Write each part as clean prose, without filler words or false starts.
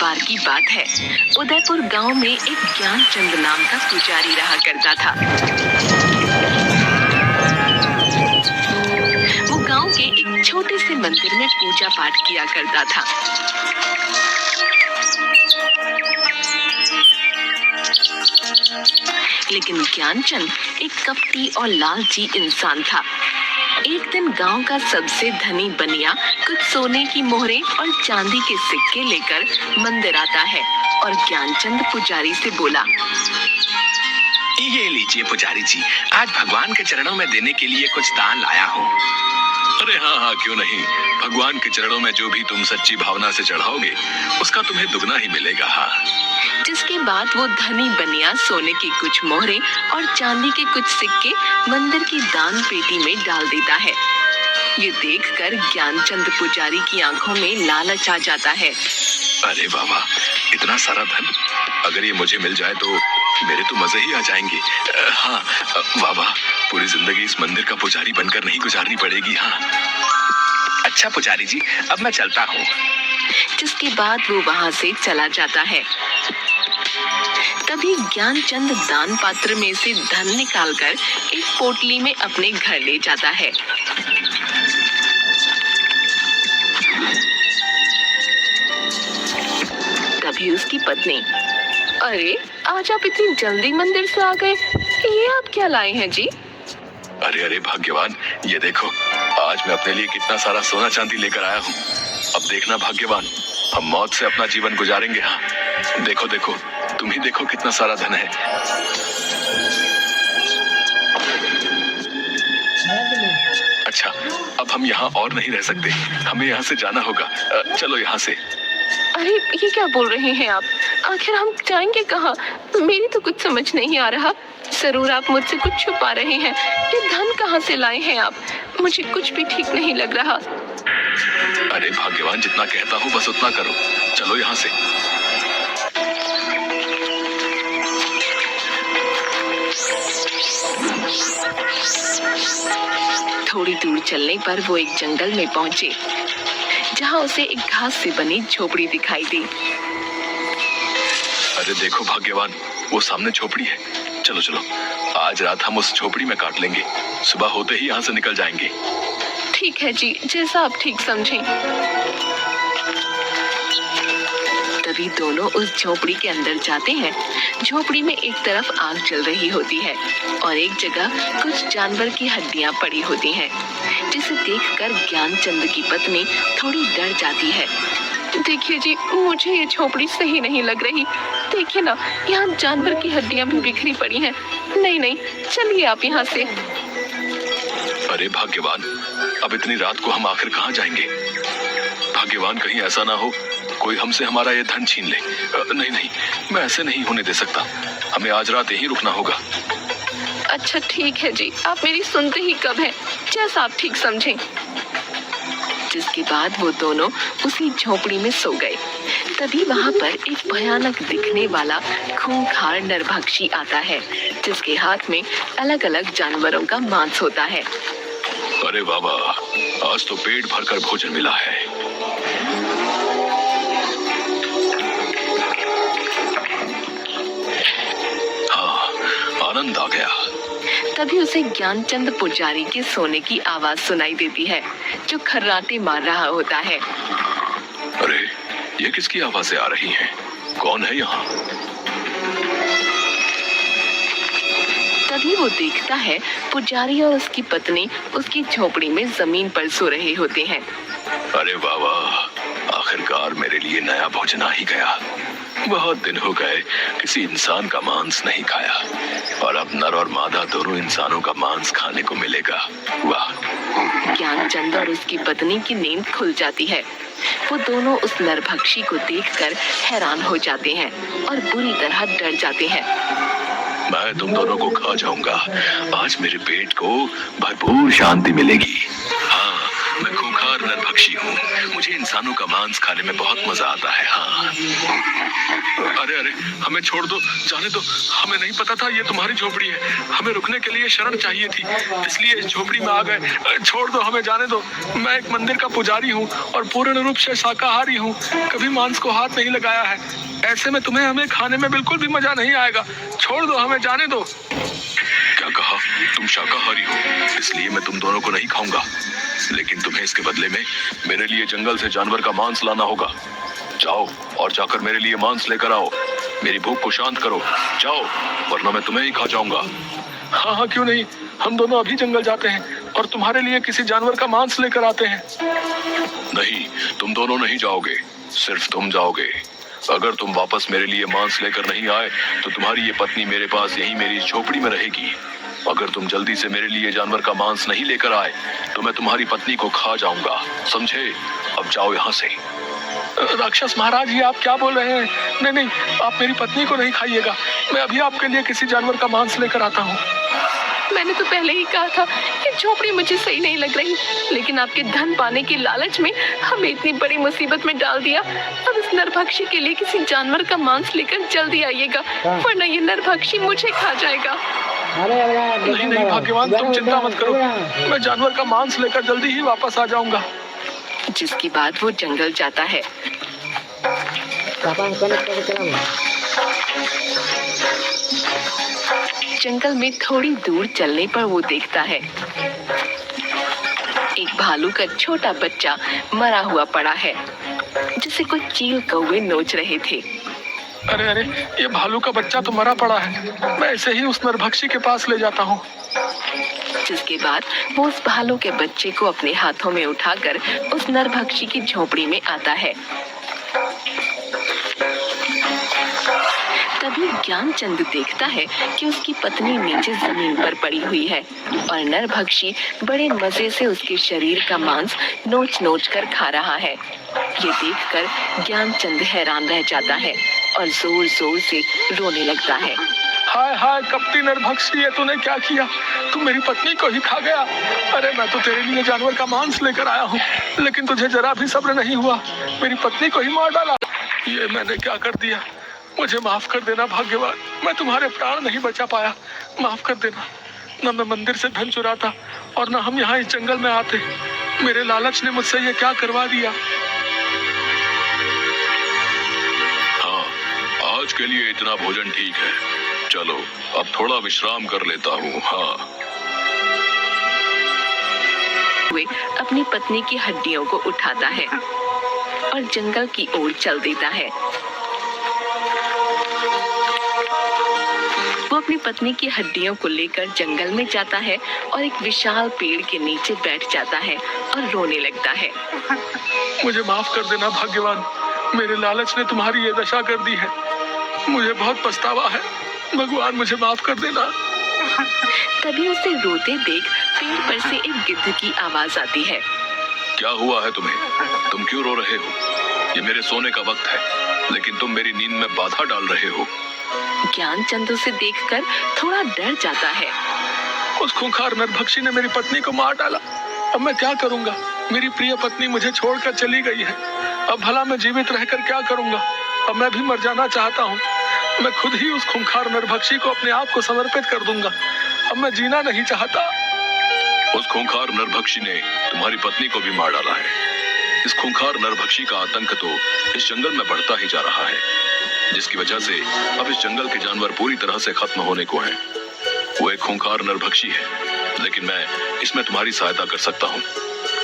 बार की बात है। उदयपुर गांव में एक ज्ञानचंद नाम का पुजारी रहा करता था। वो गांव के एक छोटे से मंदिर में पूजा पाठ किया करता था। लेकिन ज्ञानचंद एक कपटी और लालची इंसान था। एक दिन गांव का सबसे धनी बनिया कुछ सोने की मोहरें और चांदी के सिक्के लेकर मंदिर आता है और ज्ञानचंद पुजारी से बोला, ये लीजिए पुजारी जी, आज भगवान के चरणों में देने के लिए कुछ दान लाया हूँ। अरे हाँ, क्यों नहीं। भगवान के चरणों में जो भी तुम सच्ची भावना से चढ़ाओगे उसका तुम्हें दुगना ही मिलेगा। हाँ। जिसके बाद वो धनी बनिया सोने की कुछ मोहरें और चांदी के कुछ सिक्के मंदिर की दान पेटी में डाल देता है। ये देखकर ज्ञानचंद पुजारी की आंखों में लालच आ जाता है। अरे बाबा, इतना सारा धन अगर ये मुझे मिल जाए तो मेरे तो मजे ही आ जाएंगे। हाँ बाबा, पूरी जिंदगी इस मंदिर का पुजारी बनकर नहीं गुजारनी पड़ेगी। हाँ। अच्छा पुजारी जी, अब मैं चलता हूँ। जिसके बाद वो वहां से चला जाता है। तभी ज्ञानचंद दान पात्र में से धन निकालकर एक पोटली में अपने घर ले जाता है। तभी उसकी पत्नी, अरे आज आप इतनी जल्दी मंदिर से आ गए, ये आप क्या लाए हैं जी? अरे अरे भाग्यवान, ये देखो, आज मैं अपने लिए कितना सारा सोना चांदी लेकर आया हूँ। अब देखना भाग्यवान, हम मौत से अपना जीवन गुजारेंगे। हाँ देखो देखो, तुम ही देखो कितना सारा धन है। अच्छा, अब हम यहाँ और नहीं रह सकते, हमें यहाँ से जाना होगा। चलो यहाँ से। अरे ये क्या बोल रहे हैं आप? आखिर हम जाएंगे कहाँ? मेरी तो कुछ समझ नहीं आ रहा। जरूर आप मुझसे कुछ छुपा रहे हैं। ये धन कहाँ से लाए हैं आप? मुझे कुछ भी ठीक नहीं लग रहा। अरे भाग्यवान, जितना कहता हूँ बस उतना करो। चलो यहाँ से। थोड़ी दूर चलने पर वो एक जंगल में पहुंचे, जहाँ उसे एक घास से बनी झोपड़ी दिखाई दी। अरे देखो भाग्यवान, वो सामने झोपड़ी है। चलो चलो, आज रात हम उस झोपड़ी में काट लेंगे, सुबह होते ही यहाँ से निकल जाएंगे। ठीक है जी, जैसा आप ठीक समझें। तभी दोनों उस झोपड़ी के अंदर जाते हैं। झोपड़ी में एक तरफ आग जल रही होती है और एक जगह कुछ जानवर की हड्डियां पड़ी होती हैं, जिसे देखकर ज्ञानचंद की पत्नी थोड़ी डर जाती है। देखिए जी, मुझे ये झोपड़ी सही नहीं लग रही। देखिए ना, यहाँ जानवर की हड्डियां भी बिखरी पड़ी हैं। नहीं नहीं, चलिए आप यहाँ से। अरे भाग्यवान, अब इतनी रात को हम आखिर कहाँ जाएंगे? भाग्यवान, कहीं ऐसा ना हो कोई हमसे हमारा ये धन छीन ले। नहीं नहीं, मैं ऐसे नहीं होने दे सकता। हमें आज रात यहीं रुकना होगा। अच्छा ठीक है जी, आप मेरी सुनते ही कब हैं, जैसा आप ठीक समझें। जिसके बाद वो दोनों उसी झोपड़ी में सो गए। तभी वहाँ पर एक भयानक दिखने वाला खूंखार नरभक्षी आता है, जिसके हाथ में अलग अलग जानवरों का मांस होता है। अरे बाबा, आज तो पेट भरकर भोजन मिला है। हाँ, आनंद आ गया। तभी उसे ज्ञानचंद पुजारी के सोने की आवाज सुनाई देती है, जो खर्राटे मार रहा होता है। अरे ये किसकी आवाजें आ रही हैं? कौन है यहाँ? तभी वो देखता है पुजारी और उसकी पत्नी उसकी झोपड़ी में जमीन पर सो रहे होते हैं। अरे बाबा, आखिरकार मेरे लिए नया भोजन आ ही गया। बहुत दिन हो गए किसी इंसान का मांस नहीं खाया, और अब नर और मादा दोनों इंसानों का मांस खाने को मिलेगा। वाह। ज्ञानचंद और उसकी पत्नी की नींद खुल जाती है। वो दोनों उस नरभक्षी को देखकर हैरान हो जाते हैं और बुरी तरह डर जाते हैं। मैं तुम दोनों को खा जाऊंगा। आज मेरे पेट को भरपूर शांति मिलेगी। हाँ, मैं खूंखार नरभक्षी हूँ, मुझे इंसान इंसानों का मांस खाने में बहुत मजा आता है। हाँ। अरे अरे, हमें छोड़ दो, जाने दो। हमें नहीं पता था ये तुम्हारी झोपड़ी है। हमें रुकने के लिए शरण चाहिए थी, इसलिए इस झोपड़ी में आ गए। छोड़ दो, हमें जाने दो। मैं एक मंदिर का पुजारी हूँ और पूर्ण रूप से शाकाहारी हूँ। कभी मांस को हाथ नहीं लगाया है। ऐसे में तुम्हें हमें खाने में बिल्कुल भी मजा नहीं आएगा। छोड़ दो, हमें जाने दो। क्या कहा? तुम शाकाहारी हो, इसलिए मैं तुम दोनों को नहीं खाऊंगा, लेकिन तुम्हें इसके बदले में मेरे लिए जंगल से जानवर का मांस लाना होगा। जाओ और जाकर मेरे लिए मांस लेकर आओ। मेरी भूख को शांत करो, जाओ, वरना मैं तुम्हें ही खा जाऊंगा। हाँ हाँ, क्यों नहीं, हम दोनों अभी जंगल जाते हैं और तुम्हारे लिए किसी जानवर का मांस लेकर आते हैं। नहीं, तुम दोनों नहीं जाओगे, सिर्फ तुम जाओगे। अगर तुम वापस मेरे लिए मांस लेकर नहीं आए तो तुम्हारी ये पत्नी मेरे पास यहीं मेरी झोपड़ी में रहेगी। अगर तुम जल्दी से मेरे लिए जानवर का मांस नहीं लेकर आए तो मैं तुम्हारी पत्नी को खा जाऊंगा, समझे? अब जाओ यहाँ से। राक्षस महाराज, ये आप क्या बोल रहे हैं? नहीं नहीं, आप मेरी पत्नी को नहीं खाइएगा। मैं अभी आपके लिए किसी जानवर का मांस लेकर आता हूँ। मैंने तो पहले ही कहा था कि झोपड़ी मुझे सही नहीं लग रही, लेकिन आपके धन पाने के लालच में हमें इतनी बड़ी मुसीबत में डाल दिया। अब इस नरभक्षी के लिए किसी जानवर का मांस लेकर जल्दी आइएगा, वरना ये नरभक्षी मुझे खा जाएगा। नहीं नहीं भाग्यवान, तुम चिंता मत करो, मैं जानवर का मांस लेकर जल्दी ही वापस आ जाऊंगा। जिसके बाद वो जंगल जाता है। जंगल में थोड़ी दूर चलने पर वो देखता है एक भालू का छोटा बच्चा मरा हुआ पड़ा है, जिसे कुछ चील कौवे नोच रहे थे। अरे अरे, ये भालू का बच्चा तो मरा पड़ा है। मैं ऐसे ही उस नरभक्षी के पास ले जाता हूँ। जिसके बाद वो उस भालू के बच्चे को अपने हाथों में उठाकर उस नरभक्षी की झोपड़ी में आता है। तभी ज्ञानचंद देखता है कि उसकी पत्नी नीचे जमीन पर पड़ी हुई है और नरभक्षी बड़े मजे से उसके शरीर का मांस नोच नोच कर खा रहा है। ये देखकर ज्ञानचंद हैरान रह जाता है और जोर जोर से रोने लगता है। हाय हाय कपटी नरभक्षी, ये तूने क्या किया? तू मेरी पत्नी को ही खा गया। अरे मैं तो तेरे लिए जानवर का मांस लेकर आया हूँ, लेकिन तुझे जरा भी सब्र नहीं हुआ, मेरी पत्नी को ही मार डाला। ये मैंने क्या कर दिया? मुझे माफ कर देना भाग्यवान, मैं तुम्हारे प्राण नहीं बचा पाया, माफ कर देना। न मैं मंदिर से धन चुराता और न हम यहाँ इस जंगल में आते। मेरे लालच ने मुझसे ये क्या करवा दिया। हाँ, आज के लिए इतना भोजन ठीक है। चलो अब थोड़ा विश्राम कर लेता हूँ। हाँ। वे अपनी पत्नी की हड्डियों को उठाता है और जंगल की ओर चल देता है। वो अपनी पत्नी की हड्डियों को लेकर जंगल में जाता है और एक विशाल पेड़ के नीचे बैठ जाता है और रोने लगता है। मुझे माफ कर देना भाग्यवान, मेरे लालच ने तुम्हारी ये दशा कर दी है। मुझे बहुत पछतावा है, भगवान मुझे माफ कर देना। तभी उसे रोते देख पेड़ पर से एक गिद्ध की आवाज आती है। क्या हुआ है तुम्हें? तुम क्यों रो रहे हो? ये मेरे सोने का वक्त है, लेकिन तुम मेरी नींद में बाधा डाल रहे हो। ज्ञानचंद उसे देखकर थोड़ा डर जाता है। उस खूंखार नरभक्षी ने मेरी पत्नी को मार डाला। अब मैं क्या करूंगा? मेरी प्रिय पत्नी मुझे छोड़कर चली गई है। अब भला मैं जीवित रहकर क्या करूंगा? अब मैं भी मर जाना चाहता हूँ। मैं खुद ही उस खूंखार नरभक्षी को अपने आप को समर्पित कर दूंगा। अब मैं जीना नहीं चाहता। उस खूंखार नरभक्षी ने तुम्हारी पत्नी को भी मार डाला है। इस खूंखार नरभक्षी का आतंक तो इस जंगल में बढ़ता ही जा रहा है, जिसकी वजह से अब इस जंगल के जानवर पूरी तरह से खत्म होने को हैं। वो एक खूंखार नरभक्षी है, लेकिन मैं इसमें तुम्हारी सहायता कर सकता हूँ।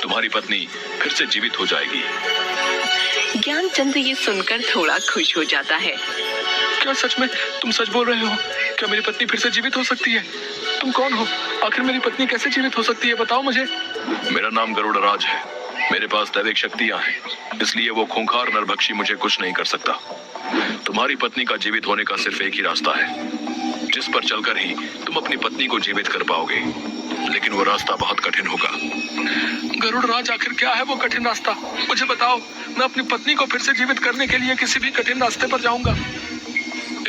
तुम्हारी पत्नी फिर से जीवित हो जाएगी। ज्ञानचंद ये सुनकर थोड़ा खुश हो जाता है। क्या सच में तुम सच बोल रहे हो? क्या मेरी पत्नी फिर से जीवित हो सकती है? तुम कौन हो? आखिर मेरी पत्नी कैसे जीवित हो सकती है, बताओ मुझे। मेरा नाम गरुड़राज है। मेरे पास दैविक शक्तियां हैं, इसलिए वो खूंखार नरभक्षी मुझे कुछ नहीं कर सकता। तुम्हारी पत्नी का जीवित होने का सिर्फ एक ही रास्ता है, जिस पर चलकर ही तुम अपनी पत्नी को जीवित कर पाओगे, लेकिन वो रास्ता बहुत कठिन होगा। गरुड़राज, आखिर क्या है वो कठिन रास्ता? मुझे बताओ, मैं अपनी पत्नी को फिर से जीवित करने के लिए किसी भी कठिन रास्ते पर जाऊंगा।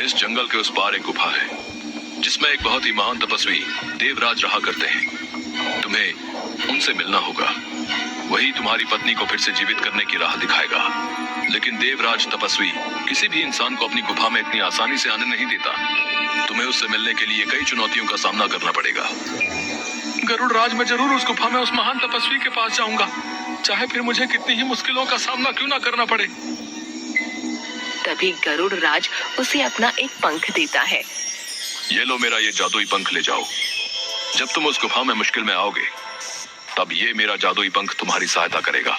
इस जंगल के उस पार एक गुफा है, जिसमें एक बहुत ही महान तपस्वी देवराज रहा करते हैं। तुम्हें उनसे मिलना होगा। वही तुम्हारी पत्नी को फिर से जीवित करने की राह दिखाएगा। लेकिन देवराज तपस्वी किसी भी इंसान को अपनी गुफा में इतनी आसानी से आने नहीं देता। तुम्हें उससे मिलने के लिए कई चुनौतियों का सामना करना पड़ेगा। गरुड़ राज, मैं जरूर उस गुफा में उस महान तपस्वी के पास जाऊंगा, चाहे फिर मुझे कितनी ही मुश्किलों का सामना क्यों ना करना पड़े। तभी गरुड़ राज उसे अपना एक पंख देता है। ये लो मेरा ये जादुई पंख ले जाओ। जब तुम उस गुफा में मुश्किल में आओगे तब ये मेरा जादुई पंख तुम्हारी सहायता करेगा।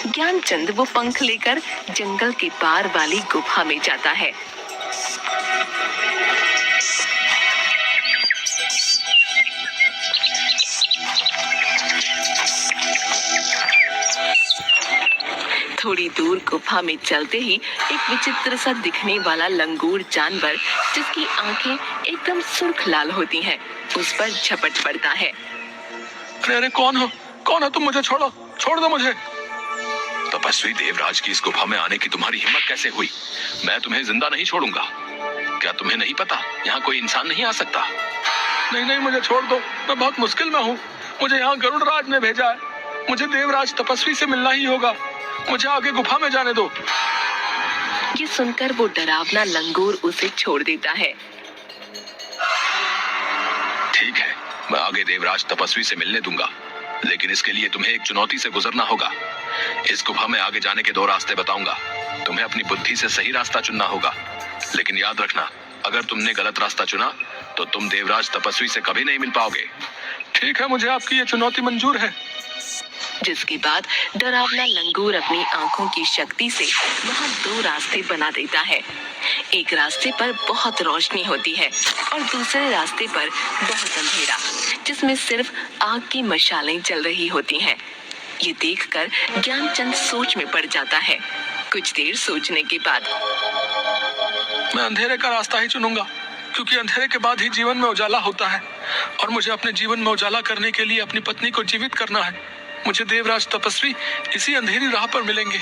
ज्ञानचंद वो पंख लेकर जंगल के पार वाली गुफा में जाता है। थोड़ी दूर गुफा में चलते ही एक विचित्र सा दिखने वाला लंगूर जानवर, जिसकी आंखें एकदम सुर्ख लाल होती हैं, उस पर झपट पड़ता है। अरे कौन हो तुम? मुझे छोड़ो, छोड़ दो मुझे। तपस्वी देवराज की इस गुफा में आने की तुम्हारी हिम्मत कैसे हुई? मैं तुम्हें जिंदा नहीं छोड़ूंगा। क्या तुम्हें नहीं पता यहाँ कोई इंसान नहीं आ सकता? नहीं, मुझे छोड़ दो, मैं बहुत मुश्किल में हूँ। मुझे यहाँ गरुड़ राज ने भेजा है। मुझे देवराज तपस्वी से मिलना ही होगा। मुझे आगे गुफा में जाने दो। ये सुनकर वो डरावना लंगूर उसे छोड़ देता है। ठीक है, मैं आगे देवराज तपस्वी से मिलने दूंगा, लेकिन इसके लिए तुम्हें एक चुनौती से गुजरना होगा। इस गुफा में आगे जाने के 2 रास्ते बताऊंगा। तुम्हें अपनी बुद्धि से सही रास्ता चुनना होगा, लेकिन याद रखना, अगर तुमने गलत रास्ता चुना तो तुम देवराज तपस्वी से कभी नहीं मिल पाओगे। ठीक है, मुझे आपकी ये चुनौती मंजूर है। जिसके बाद डरावना लंगूर अपनी आंखों की शक्ति से वहाँ 2 रास्ते बना देता है। एक रास्ते पर बहुत रोशनी होती है और दूसरे रास्ते पर बहुत अंधेरा, जिसमें सिर्फ आग की मशालें जल रही होती हैं। ये देखकर ज्ञानचंद सोच में पड़ जाता है। कुछ देर सोचने के बाद मैं अंधेरे का रास्ता ही चुनूंगा, क्योंकि अंधेरे के बाद ही जीवन में उजाला होता है और मुझे अपने जीवन में उजाला करने के लिए अपनी पत्नी को जीवित करना है। मुझे देवराज तपस्वी इसी अंधेरी राह पर मिलेंगे।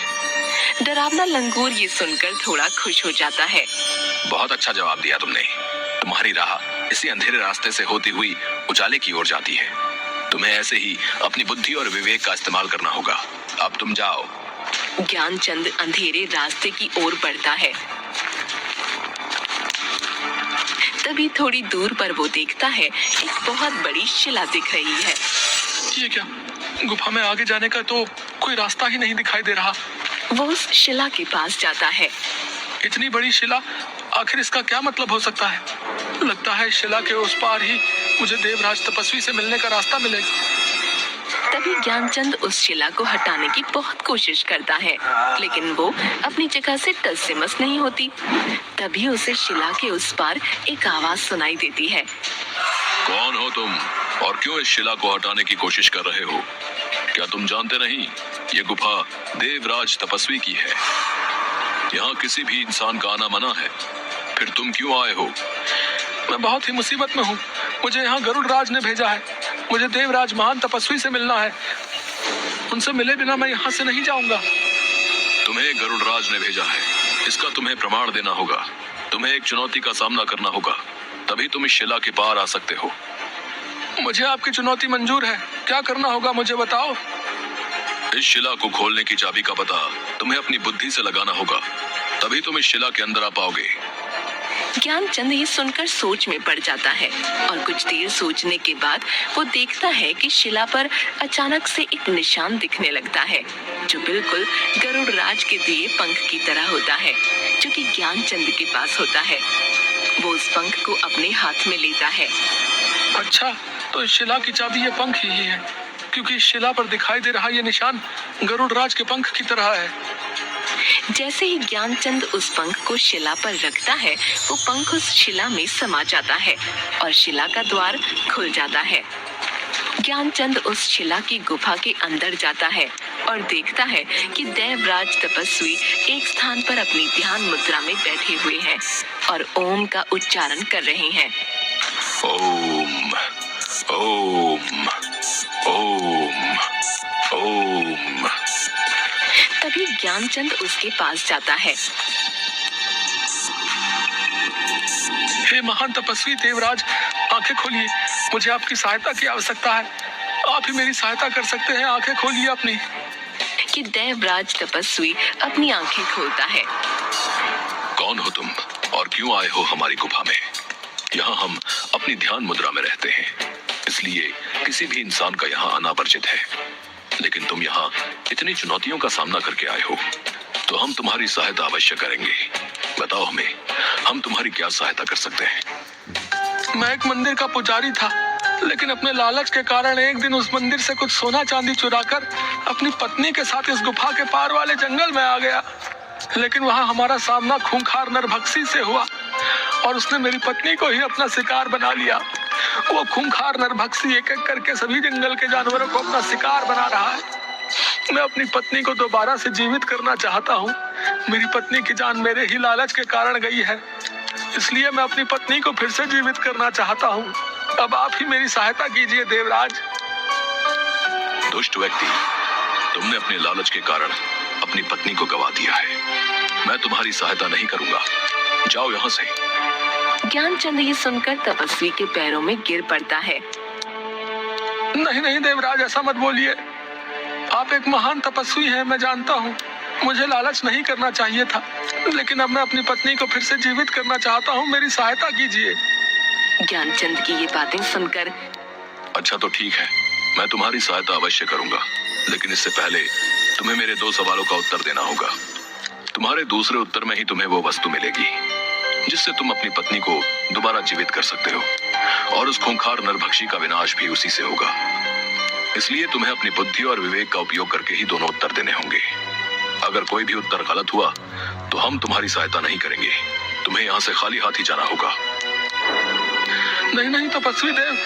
डरावना लंगूर ये सुनकर थोड़ा खुश हो जाता है। बहुत अच्छा जवाब दिया तुमने। तुम्हारी राह इसी अंधेरे रास्ते से होती हुई उजाले की ओर जाती है। तुम्हें ऐसे ही अपनी बुद्धि और विवेक का इस्तेमाल करना होगा। अब तुम जाओ। ज्ञानचंद अंधेरे रास्ते की ओर बढ़ता है। तभी थोड़ी दूर पर वो देखता है एक बहुत बड़ी शिला दिख रही है। ये क्या? गुफा में आगे जाने का तो कोई रास्ता ही नहीं दिखाई दे रहा। वो उस शिला के पास जाता है। इतनी बड़ी शिला, आखिर इसका क्या मतलब हो सकता है? लगता है शिला के उस पार ही मुझे देवराज तपस्वी से मिलने का रास्ता मिलेगा। तभी ज्ञानचंद उस शिला को हटाने की बहुत कोशिश करता है, लेकिन वो अपनी जगह से टस से मस नहीं होती। तभी उसे शिला के उस पार एक आवाज सुनाई देती है। कौन हो तुम और क्यों इस शिला को हटाने की कोशिश कर रहे हो? क्या तुम जानते नहीं, ये गुफा देवराज तपस्वी की है। यहाँ किसी भी इंसान का आना मना है। फिर तुम क्यों आए हो? मैं बहुत ही मुसीबत में हूँ। मुझे यहाँ गरुड़ राज ने भेजा है। मुझे देवराज महान तपस्वी से मिलना है। उनसे मिले बिना मैं यहाँ से नहीं जाऊंगा। तुम्हें गरुड़ राज ने भेजा है, इसका तुम्हें प्रमाण देना होगा। तुम्हें एक चुनौती का सामना करना होगा, तभी तुम इस शिला के पार आ सकते हो। मुझे आपकी चुनौती मंजूर है। क्या करना होगा मुझे बताओ। इस शिला को खोलने की चाबी का पता तुम्हें अपनी बुद्धि से लगाना होगा, तभी तुम इस शिला के अंदर आ पाओगे। ज्ञानचंद ये सुनकर सोच में पड़ जाता है और कुछ देर सोचने के बाद वो देखता है कि शिला पर अचानक से एक निशान दिखने लगता है, जो बिल्कुल गरुड़ राज के दिए पंख की तरह होता है, जो कि ज्ञानचंद के पास होता है। वो उस पंख को अपने हाथ में लेता है। अच्छा, तो इस शिला की चाबी ये पंख ही है, क्योंकि इस शिला पर दिखाई दे रहा ये निशान गरुड़ राज के पंख की तरह है। जैसे ही ज्ञानचंद उस पंख को शिला पर रखता है, वो पंख उस शिला में समा जाता है और शिला का द्वार खुल जाता है। ज्ञानचंद उस शिला की गुफा के अंदर जाता है और देखता है कि देवराज तपस्वी एक स्थान पर अपनी ध्यान मुद्रा में बैठे हुए हैं और ओम का उच्चारण कर रहे हैं। ओम ओम ओम ओम। तभी ज्ञानचंद उसके पास जाता है। हे महान तपस्वी देवराज, आंखें खोलिए। मुझे आपकी सहायता की आवश्यकता है। आप ही मेरी सहायता कर सकते हैं। आंखें खोलिए अपनी। कि देवराज तपस्वी अपनी आंखें खोलता है। कौन हो तुम और क्यों आए हो हमारी गुफा में? यहाँ हम अपनी ध्यान मुद्रा में रहते हैं, इसलिए किसी भी इंसान का यहाँ आना वर्जित है। लेकिन तुम यहाँ इतनी चुनौतियों का सामना करके आए हो, तो हम तुम्हारी सहायता अवश्य करेंगे। बताओ हमें, हम तुम्हारी क्या सहायता कर सकते हैं? मैं एक मंदिर का पुजारी था, लेकिन अपने लालच के कारण एक दिन उस मंदिर से कुछ सोना चांदी चुराकर अपनी पत्नी के साथ इस गुफा के पार वाले जंगल में आ गया। लेकिन वहां हमारा सामना खूंखार नरभक्षी से हुआ और उसने मेरी पत्नी को ही अपना शिकार बना लिया। वो खूंखार नरभक्षी एक एक करके सभी जंगल के जानवरों को अपना शिकार बना रहा है। मैं अपनी पत्नी को दोबारा से जीवित करना चाहता हूँ। मेरी पत्नी की जान मेरे ही लालच के कारण गई है, इसलिए मैं अपनी पत्नी को फिर से जीवित करना चाहता हूँ। अब आप ही मेरी सहायता कीजिए देवराज। दुष्ट व्यक्ति, तुमने अपने लालच के कारण अपनी पत्नी को गवा दिया है। मैं तुम्हारी सहायता नहीं करूंगा। जाओ यहाँ से। ज्ञानचंद ये सुनकर तपस्वी के पैरों में गिर पड़ता है। नहीं नहीं देवराज, ऐसा मत बोलिए। आप एक महान तपस्वी हैं, मैं जानता हूँ। मुझे लालच नहीं करना चाहिए था, लेकिन अब मैं अपनी पत्नी को फिर से जीवित करना चाहता हूँ। मेरी सहायता कीजिए। ज्ञानचंद की ये बातें सुनकर अच्छा तो ठीक है, मैं तुम्हारी सहायता अवश्य करूंगा, लेकिन इससे पहले तुम्हें मेरे 2 सवालों का उत्तर देना होगा। तुम्हारे दूसरे उत्तर में ही तुम्हें वो वस्तु मिलेगी जिससे तुम अपनी पत्नी को दोबारा जीवित कर सकते हो, और उस खूंखार नरभक्षी का विनाश भी उसी से होगा। इसलिए तुम्हें अपनी बुद्धि और विवेक का उपयोग करके ही दोनों उत्तर देने होंगे। अगर कोई भी उत्तर गलत हुआ तो हम तुम्हारी सहायता नहीं करेंगे। तुम्हें यहाँ से खाली हाथ ही जाना होगा। नहीं नहीं तपस्वी देव,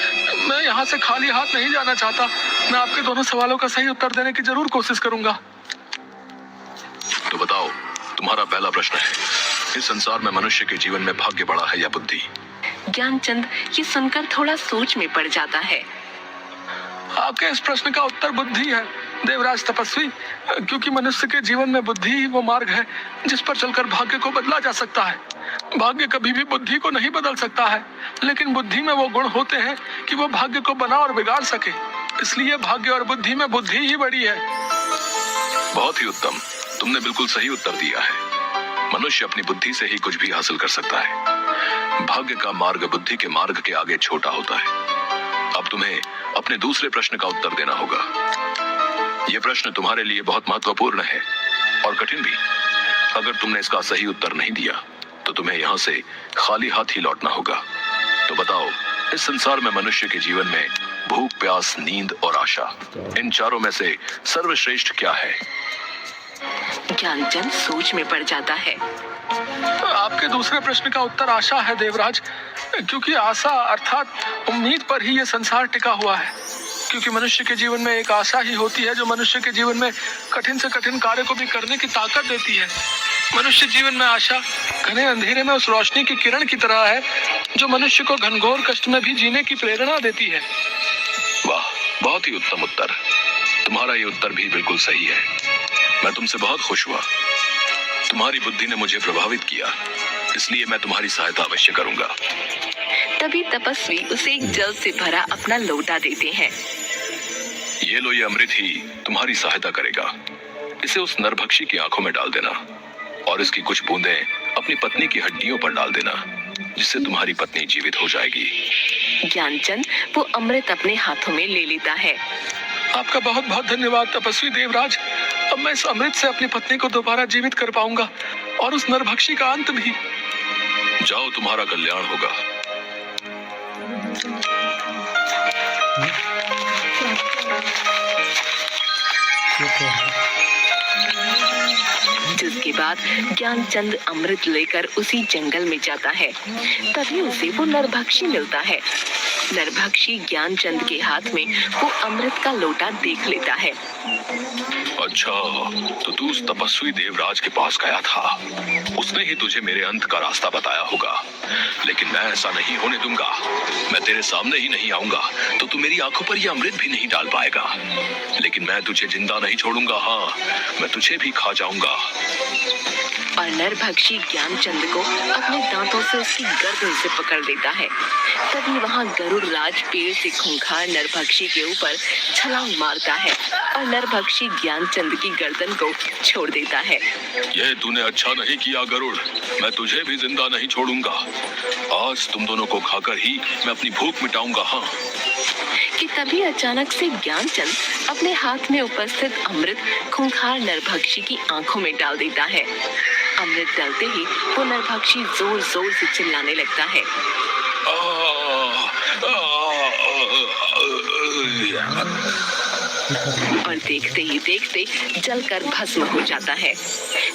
मैं यहाँ से खाली हाथ नहीं जाना चाहता। मैं आपके दोनों सवालों का सही उत्तर देने की जरूर कोशिश करूंगा। तो बताओ, तुम्हारा पहला प्रश्न है, इस संसार में मनुष्य के जीवन में भाग्य बड़ा है या बुद्धि? ज्ञानचंद ये सुनकर थोड़ा सोच में पड़ जाता है। आपके इस प्रश्न का उत्तर बुद्धि है देवराज तपस्वी, क्योंकि मनुष्य के जीवन में बुद्धि ही वो मार्ग है जिस पर चलकर भाग्य को बदला जा सकता है। भाग्य कभी भी बुद्धि को नहीं बदल सकता है, लेकिन बुद्धि में वो गुण होते हैं कि वो भाग्य को बना और बिगाड़ सके। इसलिए भाग्य और बुद्धि में बुद्धि ही बड़ी है। बहुत ही उत्तम, तुमने बिल्कुल सही उत्तर दिया है। मनुष्य अपनी बुद्धि से ही कुछ भी हासिल कर सकता है। भाग्य का मार्ग बुद्धि के मार्ग के आगे छोटा होता है। अब तुम्हें अपने दूसरे प्रश्न का उत्तर देना होगा। यह प्रश्न तुम्हारे लिए बहुत महत्वपूर्ण है और कठिन भी। अगर तुमने इसका सही उत्तर नहीं दिया तो तुम्हें यहाँ से खाली हाथ ही लौटना होगा। तो बताओ, इस संसार में मनुष्य के जीवन में भूख, प्यास, नींद और आशा, इन चारों में से सर्वश्रेष्ठ क्या है? ज्ञानचंद सोच में पड़ जाता है। आपके दूसरे प्रश्न का उत्तर आशा है देवराज, क्योंकि आशा अर्थात उम्मीद पर ही ये संसार टिका हुआ है। क्योंकि मनुष्य के जीवन में एक आशा ही होती है जो मनुष्य के जीवन में कठिन से कठिन कार्य को भी करने की ताकत देती है। मनुष्य जीवन में आशा घने अंधेरे में उस रोशनी की किरण की तरह है जो मनुष्य को घनघोर कष्ट में भी जीने की प्रेरणा देती है। वाह, बहुत ही उत्तम उत्तर। तुम्हारा ये उत्तर भी बिल्कुल सही है। मैं तुमसे बहुत खुश हुआ। तुम्हारी बुद्धि ने मुझे प्रभावित किया, इसलिए मैं तुम्हारी सहायता अवश्य करूंगा। तभी तपस्वी उसे एक जल से भरा अपना लोटा देते हैं। ये लो, ये अमृत ही तुम्हारी सहायता करेगा। इसे उस नरभक्षी की आंखों में डाल देना और इसकी कुछ बूंदें अपनी पत्नी की हड्डियों पर डाल देना, जिससे तुम्हारी पत्नी जीवित हो जाएगी। ज्ञानचंद वो अमृत अपने हाथों में ले लेता है। आपका बहुत बहुत धन्यवाद तपस्वी देवराज। अब मैं इस अमृत से अपनी पत्नी को दोबारा जीवित कर पाऊंगा और उस नरभक्षी का अंत भी। जाओ, तुम्हारा कल्याण होगा। जिसके बाद ज्ञानचंद अमृत लेकर उसी जंगल में जाता है। तभी उसे वो नरभक्षी मिलता है। नरभक्षी ज्ञानचंद के हाथ में वो अमृत का लोटा देख लेता है। अच्छा, तो तू उस तपस्वी देवराज के पास गया था। उसने ही तुझे मेरे अंत का रास्ता बताया होगा, लेकिन मैं ऐसा नहीं होने दूंगा। मैं तेरे सामने ही नहीं आऊंगा तो तू मेरी आंखों पर यह अमृत भी नहीं डाल पाएगा। लेकिन मैं तुझे जिंदा नहीं छोड़ूंगा। हाँ, मैं तुझे भी खा जाऊंगा। और नरभक्षी ज्ञानचंद को अपने दांतों से उसकी गर्दन से पकड़ लेता है। तभी वहाँ गरुड़ राज पेड़ से खूंखार नरभक्षी के ऊपर छलांग मारता है और नरभक्षी ज्ञानचंद की गर्दन को छोड़ देता है। ये तूने अच्छा नहीं किया गरुड़, मैं तुझे भी जिंदा नहीं छोड़ूंगा। आज तुम दोनों को खाकर ही मैं अपनी भूख मिटाऊंगा। हाँ, कि तभी अचानक से ज्ञानचंद अपने हाथ में उपस्थित अमृत खूंखार नरभक्षी की आंखों में डाल देता है। अमृत डालते ही वो नरभक्षी जोर जोर से चिल्लाने लगता है और देखते ही देखते जलकर भस्म हो जाता है।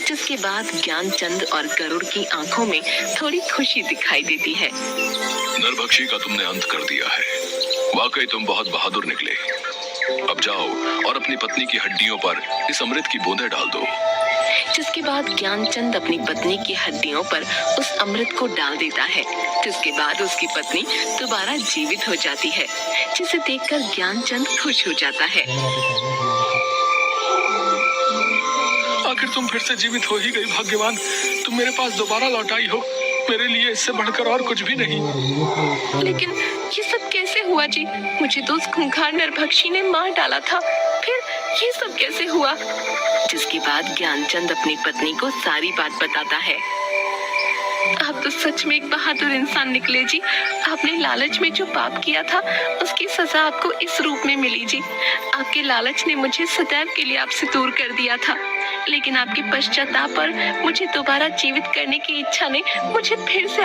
जिसके बाद ज्ञानचंद और गरुड़ की आंखों में थोड़ी खुशी दिखाई देती है। नरभक्षी का तुमने अंत कर दिया है। वाकई तुम बहुत बहादुर निकले। अब जाओ और अपनी पत्नी की हड्डियों पर इस अमृत की बूंदें डाल दो। जिसके बाद ज्ञानचंद अपनी पत्नी की हड्डियों पर उस अमृत को डाल देता है। जिसके बाद उसकी पत्नी दोबारा जीवित हो जाती है, जिसे देखकर ज्ञानचंद खुश हो जाता है। आखिर तुम फिर से जीवित हो ही गई भाग्यवान। तुम मेरे पास दोबारा लौट आई हो। मेरे लिए इससे बढ़कर और कुछ भी नहीं। लेकिन ये सब कैसे हुआ जी? मुझे तो उस खूंखार नरभक्षी ने मार डाला था, फिर ये सब कैसे हुआ? जिसके बाद ज्ञानचंद अपनी पत्नी को सारी बात बताता है। आप तो सच में एक बहादुर इंसान निकले जी। आपने लालच में जो पाप किया था उसकी सजा आपको इस रूप में मिली जी। आपके लालच ने मुझे सदैव के लिए आपसे दूर कर दिया था, लेकिन आपके पश्चाताप पर मुझे दोबारा जीवित करने की इच्छा ने मुझे फिर से